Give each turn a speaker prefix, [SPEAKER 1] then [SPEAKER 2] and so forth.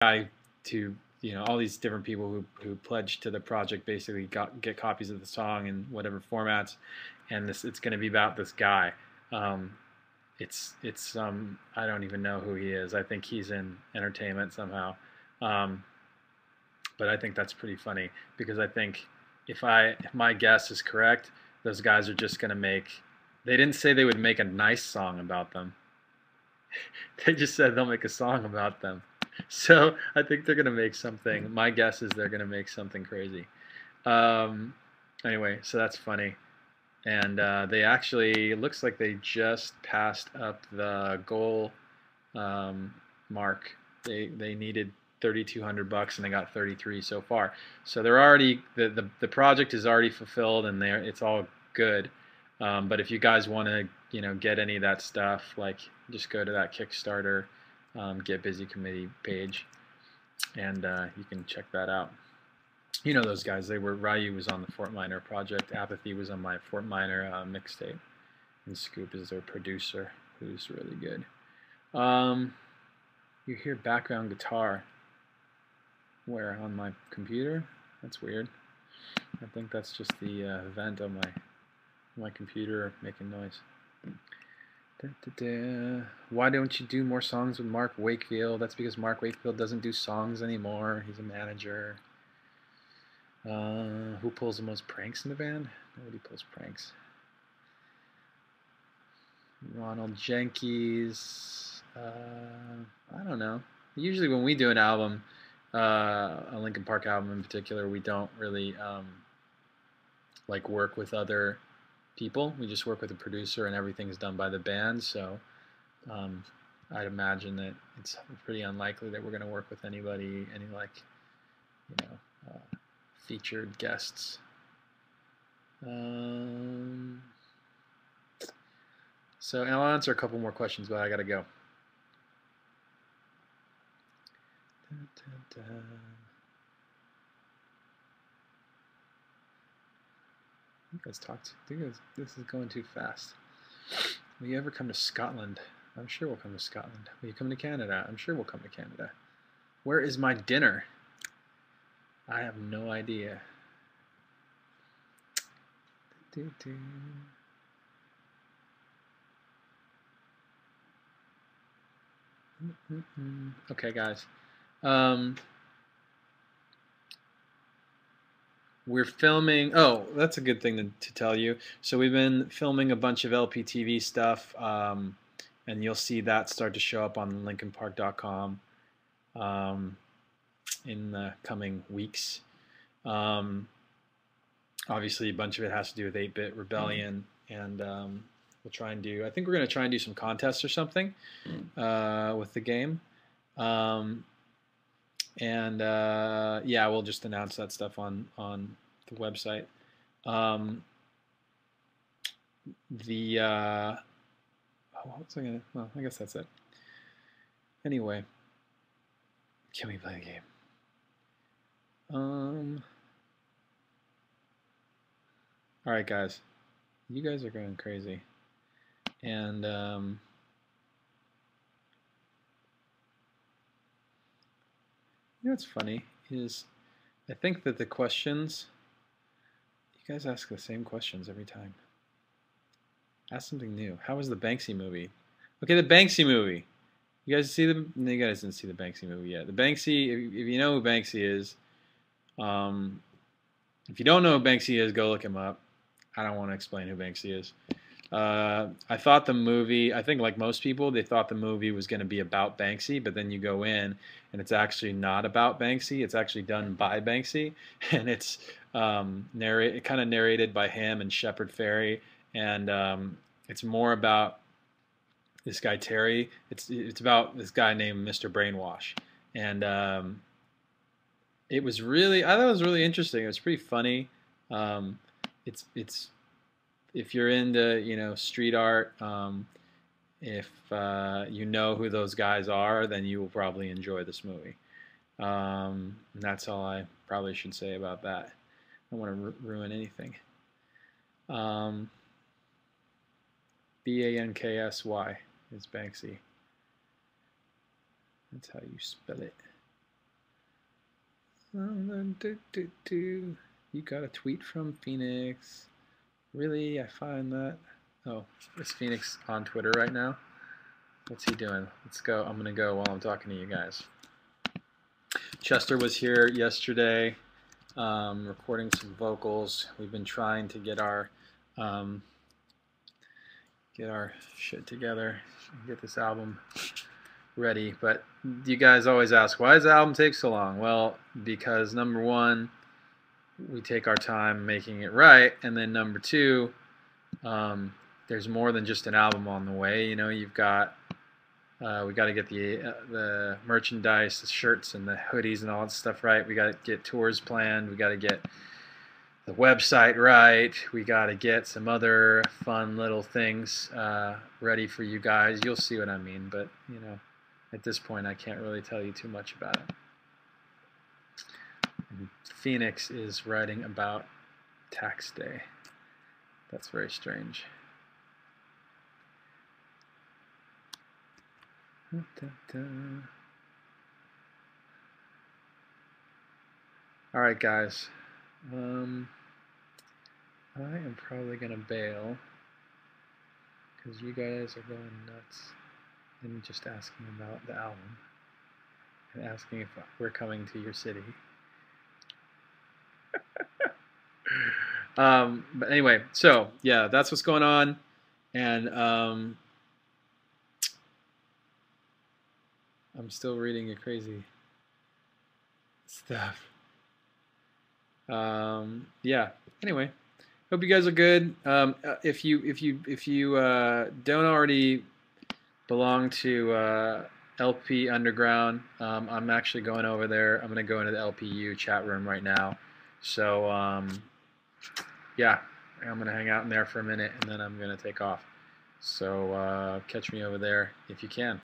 [SPEAKER 1] guy to, you know, all these different people who pledged to the project basically get copies of the song in whatever formats, and it's going to be about this guy. Um, it's I don't even know who he is. I think he's in entertainment somehow, um, but I think that's pretty funny because I think if my guess is correct, those guys are just going to make. They didn't say they would make a nice song about them. They just said they'll make a song about them. So I think they're gonna make something. My guess is they're gonna make something crazy. Um, anyway, so that's funny. And they actually, it looks like they just passed up the goal um, mark. They needed 3,200 bucks and they got 33 so far. So they're already the project is already fulfilled and it's all good. But if you guys want to, you know, get any of that stuff, like just go to that Kickstarter Get Busy Committee page, and you can check that out. You know those guys. Ryu was on the Fort Minor project. Apathy was on my Fort Minor mixtape, and Scoop is their producer, who's really good. You hear background guitar. Where on my computer? That's weird. I think that's just the vent on my computer making noise. Da, da, da. Why don't you do more songs with Mark Wakefield? That's because Mark Wakefield doesn't do songs anymore. He's a manager. Who pulls the most pranks in the band? Nobody pulls pranks. Ronald Jenkins. I don't know. Usually when we do an album, a Linkin Park album in particular, we don't really like work with other people. We just work with a producer, and everything's done by the band. So I'd imagine that it's pretty unlikely that we're going to work with any like, you know, featured guests. So, and I'll answer a couple more questions, but I gotta go. You guys talked. This is going too fast. Will you ever come to Scotland? I'm sure we'll come to Scotland. Will you come to Canada? I'm sure we'll come to Canada. Where is my dinner? I have no idea. Okay, guys. We're filming. Oh, that's a good thing to tell you. So we've been filming a bunch of LPTV stuff, and you'll see that start to show up on LinkinPark.com in the coming weeks. Obviously, a bunch of it has to do with 8-Bit Rebellion, and we'll try and do. I think we're going to try and do some contests or something with the game. And yeah, we'll just announce that stuff on the website. What was I gonna? Well, I guess that's it. Anyway, can we play the game? All right, guys. You guys are going crazy, and you know what's funny is I think that the questions, you guys ask the same questions every time. Ask something new. How was the Banksy movie? Okay, the Banksy movie. You guys see the? No, you guys didn't see the Banksy movie yet. The Banksy, if you know who Banksy is, if you don't know who Banksy is, go look him up. I don't want to explain who Banksy is. I thought the movie, I think like most people, they thought the movie was going to be about Banksy, but then you go in and it's actually not about Banksy. It's actually done by Banksy, and it's kind of narrated by him and Shepard Fairey, and it's more about this guy Terry. It's about this guy named Mr. Brainwash, and it was really, I thought it was really interesting. It was pretty funny. It's if you're into, you know, street art, if you know who those guys are, then you will probably enjoy this movie. And that's all I probably should say about that. I don't want to ruin anything. Banksy is Banksy. That's how you spell it. You got a tweet from Phoenix. Really? I find that. Oh, is Phoenix on Twitter right now? What's he doing? Let's go. I'm going to go while I'm talking to you guys. Chester was here yesterday recording some vocals. We've been trying to get our shit together, get this album ready. But you guys always ask, why does the album take so long? Well, because number one, we take our time making it right, and then number two, there's more than just an album on the way. You know, you've got we got to get the merchandise, the shirts and the hoodies and all that stuff right. We got to get tours planned. We got to get the website right. We got to get some other fun little things ready for you guys. You'll see what I mean, but you know, at this point, I can't really tell you too much about it. And Phoenix is writing about tax day. That's very strange. All right, guys. I am probably gonna bail because you guys are going nuts and just asking about the album and asking if we're coming to your city. But anyway, so yeah, that's what's going on, and I'm still reading your crazy stuff. Yeah. Anyway, hope you guys are good. If you don't already belong to LP Underground, I'm actually going over there. I'm gonna go into the LPU chat room right now. So yeah, I'm gonna hang out in there for a minute and then I'm gonna take off. So catch me over there if you can.